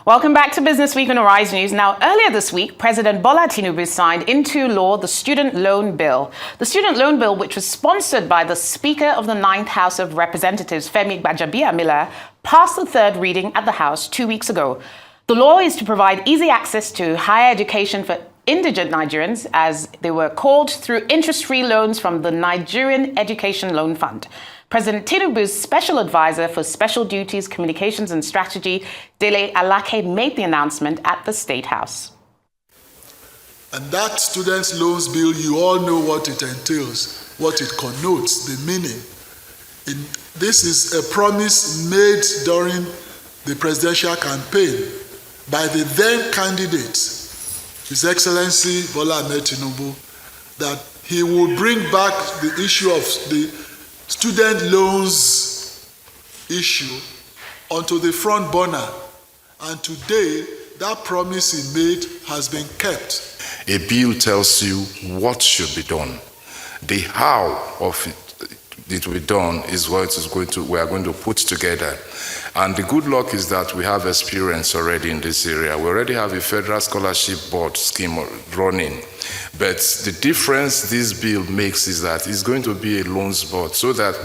Welcome back to Business Week on Arise News. Now, earlier this week, President Bola Tinubu signed into law the Student Loan Bill. The Student Loan Bill, which was sponsored by the Speaker of the Ninth House of Representatives, Femi Gbajabiamila, passed the third reading at the House 2 weeks ago. The law is to provide easy access to higher education for indigent Nigerians, as they were called, through interest-free loans from the Nigerian Education Loan Fund. President Tinubu's special advisor for special duties, communications and strategy, Dele Alake, made the announcement at the State House. And that students' loans bill, you all know what it entails, what it connotes, the meaning. This is a promise made during the presidential campaign by the then candidate, His Excellency Bola Ahmed Tinubu, that he will bring back the issue of the student loans issue onto the front burner. And today, that promise he made has been kept. A bill tells you what should be done. The how of it will be done is what we are going to put together. And the good luck is that we have experience already in this area. We already have a federal scholarship board scheme running. But the difference this bill makes is that it's going to be a loans board, so that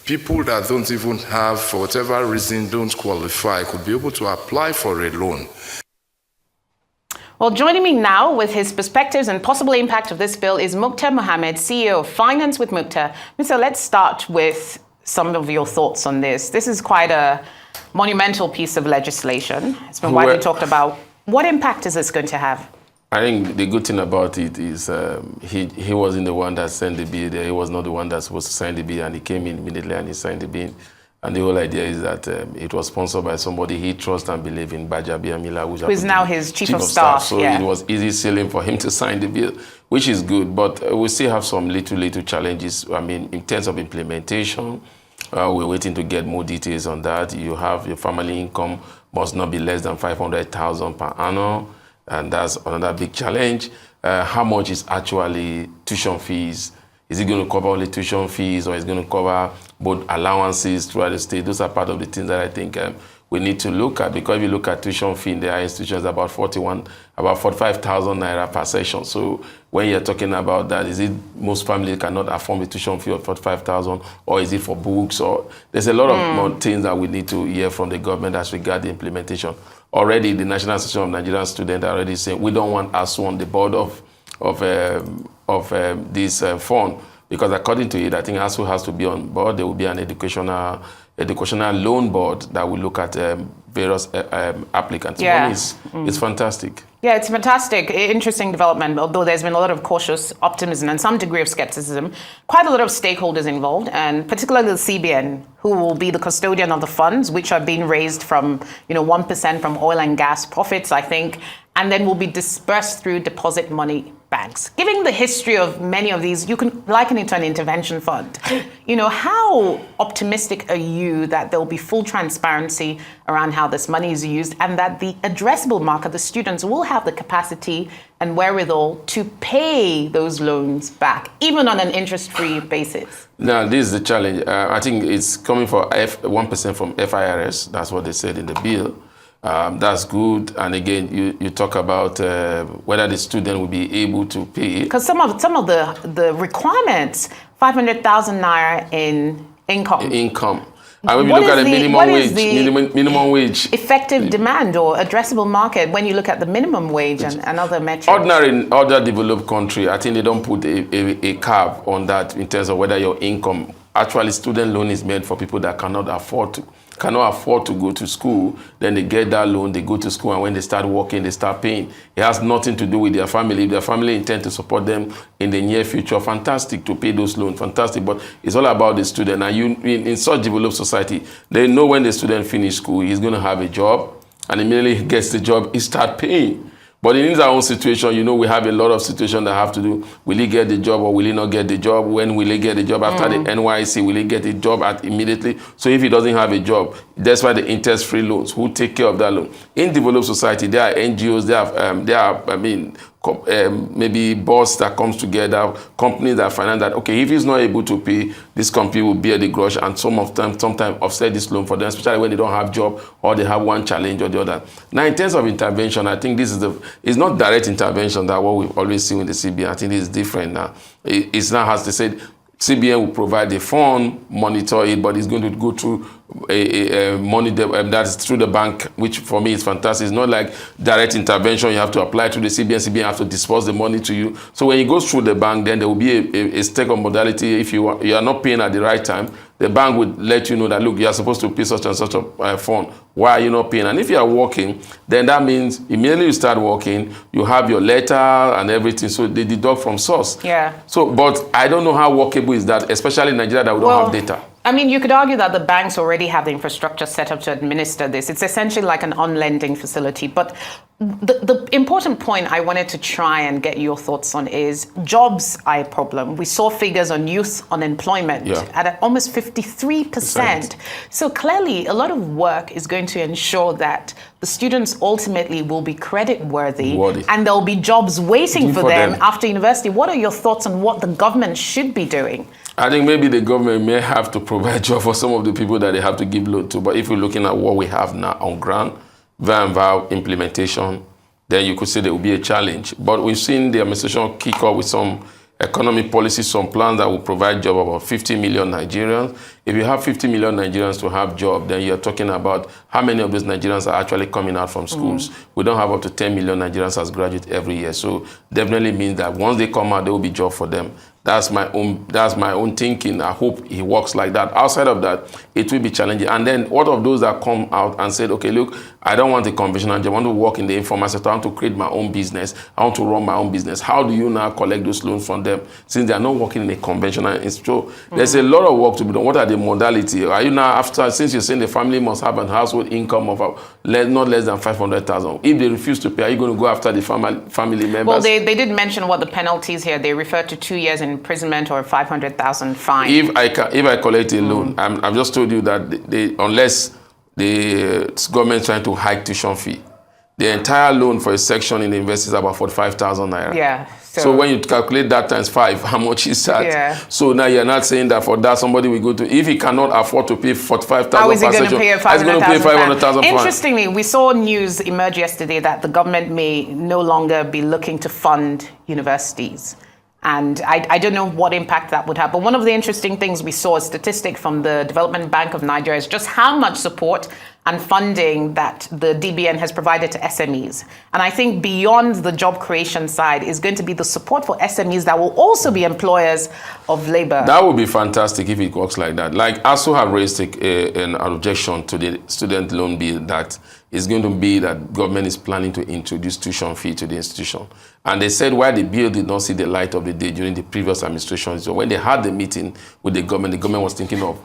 people that don't even have, for whatever reason, don't qualify, could be able to apply for a loan. Well, joining me now with his perspectives and possible impact of this bill is Muktar Mohammed, CEO of Finance with Muktar. Mr. Let's start with some of your thoughts on this. This is quite a monumental piece of legislation. It's been widely talked about. What impact is this going to have? I think the good thing about it is he wasn't the one that signed the bill there. He was not the one that's supposed to sign the bill, and he came in immediately and he signed the bill. And the whole idea is that it was sponsored by somebody he trusts and believes in, Gbajabiamila, who is now his chief of staff. So it was easy sailing for him to sign the bill, which is good. But we still have some little challenges. I mean, in terms of implementation, we're waiting to get more details on that. You have your family income must not be less than 500,000 per annum. And that's another big challenge. How much is actually tuition fees? Is it going to cover only tuition fees, or is it going to cover both allowances throughout the state? Those are part of the things that I think we need to look at, because if you look at tuition fee in the higher institutions, about 45,000 naira per session. So when you're talking about that, is it most families cannot afford a tuition fee of 45,000, or is it for books? Or there's a lot of more things that we need to hear from the government as regards the implementation. Already, the National Association of Nigerian Students are already saying we don't want ASU on the board of this fund, because according to it, I think ASU has to be on board. There will be an educational loan board that will look at various applicants. Yeah. It's fantastic. Yeah, it's fantastic. Interesting development, although there's been a lot of cautious optimism and some degree of skepticism. Quite a lot of stakeholders involved, and particularly the CBN, who will be the custodian of the funds, which are being raised from 1% from oil and gas profits, I think, and then will be dispersed through deposit money banks. Given the history of many of these, you can liken it to an intervention fund. How optimistic are you that there will be full transparency around how this money is used, and that the addressable market, the students, will have the capacity and wherewithal to pay those loans back, even on an interest-free basis? Now, this is the challenge. I think it's coming for 1% from FIRS. That's what they said in the bill. That's good. And again, you talk about whether the student will be able to pay. Because some of the requirements, 500,000 naira in income. And when you look at the minimum wage. Effective demand or addressable market when you look at the minimum wage and other metrics. In other developed country, I think they don't put a cap on that in terms of whether your income. Actually, student loan is meant for people that cannot afford to go to school. Then they get that loan, they go to school, and when they start working, they start paying. It has nothing to do with their family. If their family intend to support them in the near future, fantastic to pay those loans, fantastic. But it's all about the student. And in such developed society, they know when the student finish school, he's going to have a job, and immediately he gets the job, he start paying. But in our own situation, we have a lot of situations that have to do, will he get the job or will he not get the job? When will he get the job? After the NYC, will he get the job immediately? So if he doesn't have a job, that's why the interest-free loans, who take care of that loan? In developed society, there are NGOs, there are maybe boards that comes together, companies that find that, okay, if he's not able to pay, this company will bear the grudge and sometimes offset this loan for them, especially when they don't have job or they have one challenge or the other. Now, in terms of intervention, I think it's not direct intervention that what we've always seen with the CBN. I think it's different now. It's now, as they said, CBN will provide the fund, monitor it, but it's going to go through a money that is through the bank, which for me is fantastic. It's not like direct intervention. You have to apply to the CBN. CBN have to disperse the money to you. So when it goes through the bank, then there will be a stake of modality. If you are not paying at the right time, the bank would let you know that, look, you are supposed to pay such and such a fund. Why are you not paying? And if you are working, then that means immediately you start working, you have your letter and everything, so they deduct from source. Yeah. So, but I don't know how workable is that, especially in Nigeria that we don't have data. I mean, you could argue that the banks already have the infrastructure set up to administer this. It's essentially like an on-lending facility. But the important point I wanted to try and get your thoughts on is jobs are a problem. We saw figures on youth unemployment at almost 53%. So clearly, a lot of work is going to ensure that the students ultimately will be credit worthy and there'll be jobs waiting for them after university. What are your thoughts on what the government should be doing? I think maybe the government may have to provide job for some of the people that they have to give loan to. But if you're looking at what we have now on ground, VAR implementation, then you could say there will be a challenge. But we've seen the administration kick off with some economic policies, some plans that will provide job about 50 million Nigerians. If you have 50 million Nigerians to have job, then you're talking about how many of those Nigerians are actually coming out from schools. We don't have up to 10 million Nigerians as graduates every year. So definitely means that once they come out, there will be job for them. That's my own thinking. I hope it works like that. Outside of that, it will be challenging. And then what of those that come out and said, okay, look, I don't want a conventional job. I want to work in the informal sector. I want to create my own business. I want to run my own business. How do you now collect those loans from them since they are not working in a conventional institute? There's a lot of work to be done. What are the modalities? Are you now since you're saying the family must have a household income of not less than 500,000? If they refuse to pay, are you going to go after the family members? Well, they did mention what the penalties here. They refer to 2 years in imprisonment or 500,000 fine. If I collect a loan, I've just told you that unless the government is trying to hike tuition fee, the entire loan for a section in the university is about 45,000 naira. Yeah. So when you calculate that times 5, how much is that? Yeah. So now you're not saying that for that somebody will go to, if he cannot afford to pay 45,000 how is he going to pay 500,000? Interestingly, we saw news emerge yesterday that the government may no longer be looking to fund universities. And I don't know what impact that would have. But one of the interesting things we saw, a statistic from the Development Bank of Nigeria, is just how much support and funding that the DBN has provided to SMEs. And I think beyond the job creation side is going to be the support for SMEs that will also be employers of labor. That would be fantastic if it works like that. Like ASU have raised an objection to the student loan bill that is going to be that government is planning to introduce tuition fee to the institution. And they said why the bill did not see the light of the day during the previous administration. So when they had the meeting with the government was thinking of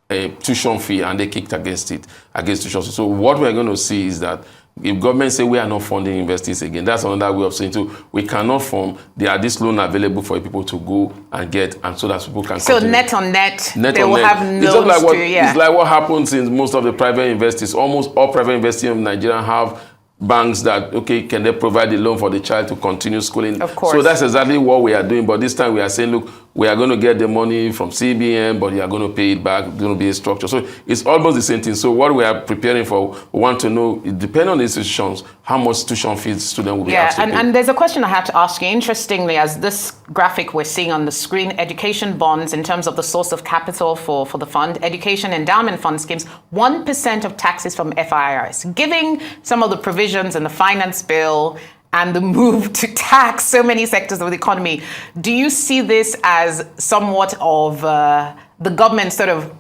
a tuition fee and they kicked against tuition fee. So what we're going to see is that if government say we are not funding universities again, that's another way of saying too, we cannot fund, there are this loan available for people to go and get, and so that people can continue. Net on net, they will have loans It's like what happens in most of the private universities. Almost all private universities in Nigeria have banks that, okay, can they provide the loan for the child to continue schooling? Of course. So that's exactly what we are doing. But this time we are saying, look, we are going to get the money from CBN, but you are going to pay it back. It's going to be a structure. So it's almost the same thing. So what we are preparing for, we want to know, depending on the institutions, how much tuition fees students will be asked to pay. And there's a question I have to ask you. Interestingly, as this graphic we're seeing on the screen, education bonds in terms of the source of capital for the fund, education endowment fund schemes, 1% of taxes from FIRS, giving some of the provisions in the finance bill and the move to tax so many sectors of the economy. Do you see this as somewhat of the government sort of,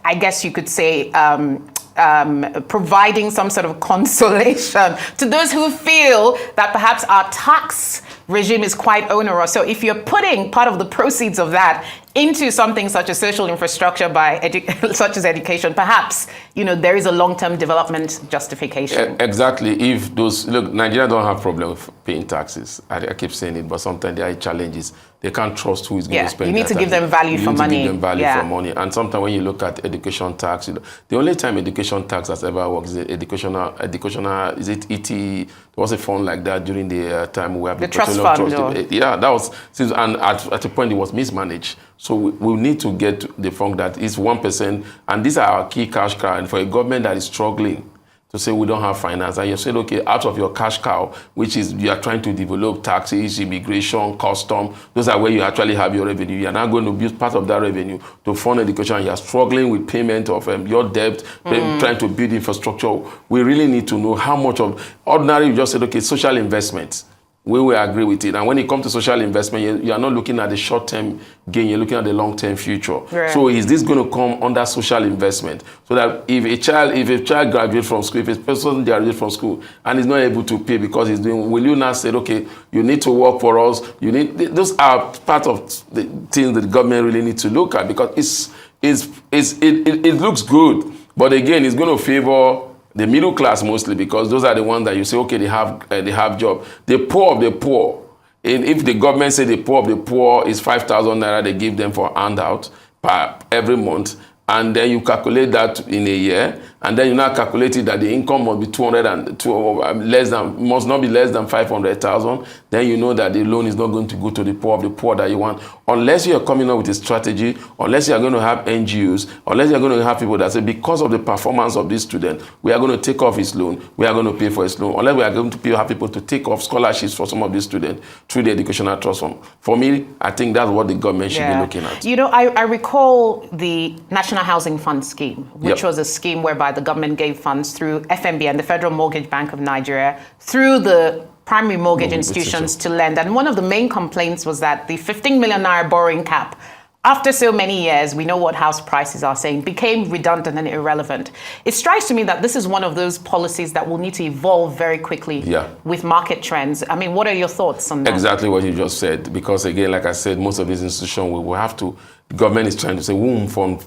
I guess you could say, providing some sort of consolation to those who feel that perhaps our tax regime is quite onerous? So if you're putting part of the proceeds of that into something such as social infrastructure such as education, perhaps, there is a long-term development justification. Exactly. If look, Nigeria don't have problem with paying taxes. I keep saying it, but sometimes there are challenges. They can't trust who is going to spend. You need to give them value for money. You need to give them value for money. And sometimes when you look at education tax, the only time education tax has ever worked is educational, is it ET? There was a fund like that during the time we have the trust fund. Yeah, that was, and at a point it was mismanaged. So we need to get the fund that is 1%, and these are our key cash cow. And for a government that is struggling to say we don't have finance, and you said, okay, out of your cash cow, which is you are trying to develop taxes, immigration, custom, those are where you actually have your revenue. You are now going to use part of that revenue to fund education, and you are struggling with payment of your debt, trying to build infrastructure. We really need to know how much of ordinary, you just said, okay, social investments. We will agree with it. And when it comes to social investment, you are not looking at the short-term gain, you're looking at the long-term future. Right. So is this going to come under social investment? So that if a child graduates from school, if a person graduates from school and is not able to pay because he's doing, will you now say, okay, you need to work for us? Those are part of the things that the government really needs to look at, because it looks good, but again, it's going to favor the middle class mostly, because those are the ones that you say, okay, they have job. The poor of the poor, and if the government say the poor of the poor is 5,000 naira, they give them for handout every month, and then you calculate that in a year, and then you now calculate it that the income must be must not be less than 500,000. Then you know that the loan is not going to go to the poor of the poor that you want, unless you are coming up with a strategy, unless you are going to have NGOs, unless you are going to have people that say, because of the performance of this student, we are going to take off his loan, we are going to pay for his loan, unless we are going to have people to take off scholarships for some of these students through the educational trust fund. For me, I think that's what the government should be looking at. I recall the National Housing Fund scheme, which was a scheme whereby the government gave funds through FMB and the Federal Mortgage Bank of Nigeria through the primary mortgage institutions to lend. And one of the main complaints was that the 15 million naira borrowing cap, after so many years, we know what house prices are saying, became redundant and irrelevant. It strikes to me that this is one of those policies that will need to evolve very quickly with market trends. I mean, what are your thoughts on that? Exactly what you just said, because again, like I said, most of these institutions will have to, the government is trying to say, we won't fund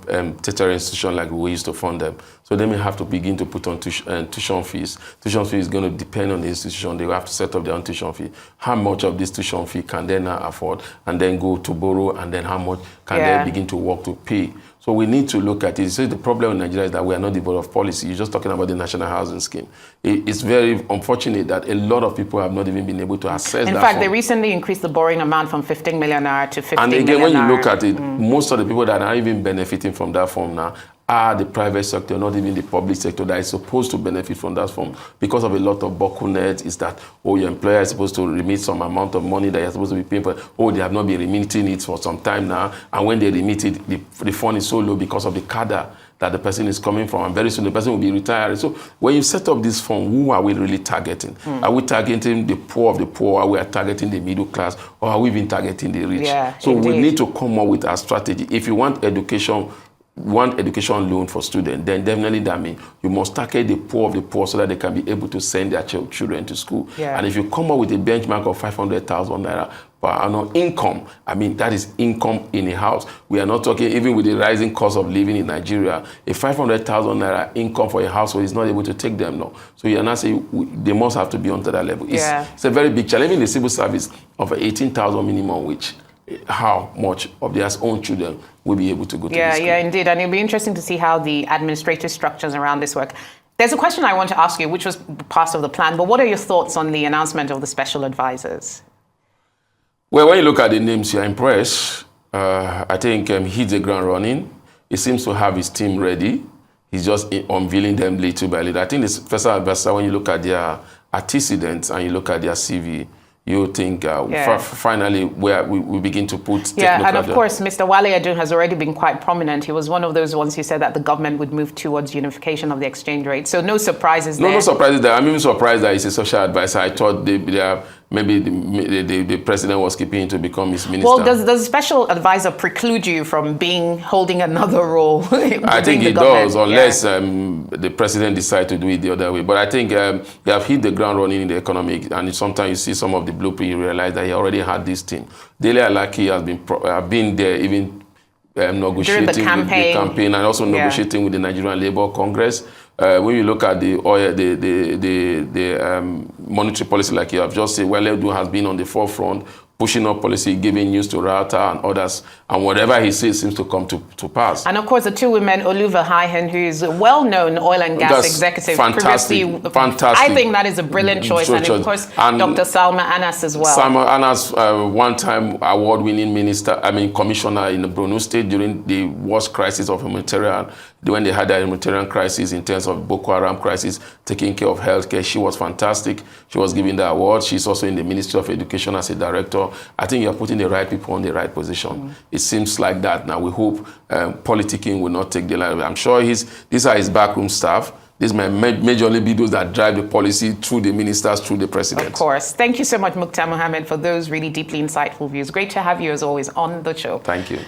tertiary institutions like we used to fund them. So they may have to begin to put on tuition fees. Tuition fee is going to depend on the institution. They will have to set up their own tuition fee. How much of this tuition fee can they now afford, and then go to borrow, and then how much can they begin to work to pay? So we need to look at it. So the problem in Nigeria is that we are not devoid of policy. You're just talking about the National Housing Scheme. It's very unfortunate that a lot of people have not even been able to access that. In fact, they recently increased the borrowing amount from 15 million naira to 15 million naira. And again, when you look at it, most of the people that are even benefiting from that fund now are the private sector, not even the public sector that is supposed to benefit from that fund, because of a lot of bottlenecks. Is that, your employer is supposed to remit some amount of money that you're supposed to be paying for. They have not been remitting it for some time now, and when they remit it, the fund is so low because of the cadre that the person is coming from, and very soon the person will be retired. So when you set up this fund, who are we really targeting? Are we targeting the poor of the poor? Are we targeting the middle class? Or are we even targeting the rich? So we need to come up with a strategy. If you want education loan for students, then definitely that means you must target the poor of the poor so that they can be able to send their children to school. And if you come up with a benchmark of 500,000 naira per annum income, I mean, that is income in a house. We are not talking, even with the rising cost of living in Nigeria, a 500,000 naira income for a household is not able to take them now. So you are not saying they must have to be onto that level. It's a very big challenge. Even the civil service of 18,000 minimum wage, how much of their own children will be able to go to this school. Yeah, indeed. And it'll be interesting to see how the administrative structures around this work. There's a question I want to ask you, which was part of the plan, but what are your thoughts on the announcement of the special advisors? Well, when you look at the names, you're impressed. I think he hit the ground running. He seems to have his team ready. He's just unveiling them little by little. I think the special advisor, when you look at their antecedents and you look at their CV, you think finally where we begin to put and of course, Mr. Wale Adun has already been quite prominent. He was one of those ones who said that the government would move towards unification of the exchange rate. So no surprises there. No surprises there. I'm even surprised that he's a social advisor. I thought maybe the president was keeping him to become his minister. Well, does the special advisor preclude you from holding another role? I think it does, unless the president decides to do it the other way. But I think they have hit the ground running in the economy, and sometimes you see some of the blueprint, you realize that he already had this team. Dele Alaki has been there even negotiating with the campaign and also negotiating with the Nigerian Labour Congress. When you look at the monetary policy, like you have just said, Weledu has been on the forefront, pushing up policy, giving news to Rata and others, and whatever he says seems to come to pass. And of course, the two women, Oluva Haihen, who is a well-known oil and gas executive. Fantastic. I think that is a brilliant choice. And of course, Dr. Salma Anas as well. Salma Anas, one-time award-winning commissioner in the Borno State during the worst crisis of humanitarian, when they had a humanitarian crisis in terms of Boko Haram crisis, taking care of healthcare. She was fantastic. She was given the award. She's also in the Ministry of Education as a director. I think you're putting the right people in the right position. It seems like that now. We hope politicking will not take the line. I'm sure these are his backroom staff. These may majorly be those that drive the policy through the ministers, through the president. Of course. Thank you so much, Muktar Mohammed, for those really deeply insightful views. Great to have you, as always, on the show. Thank you.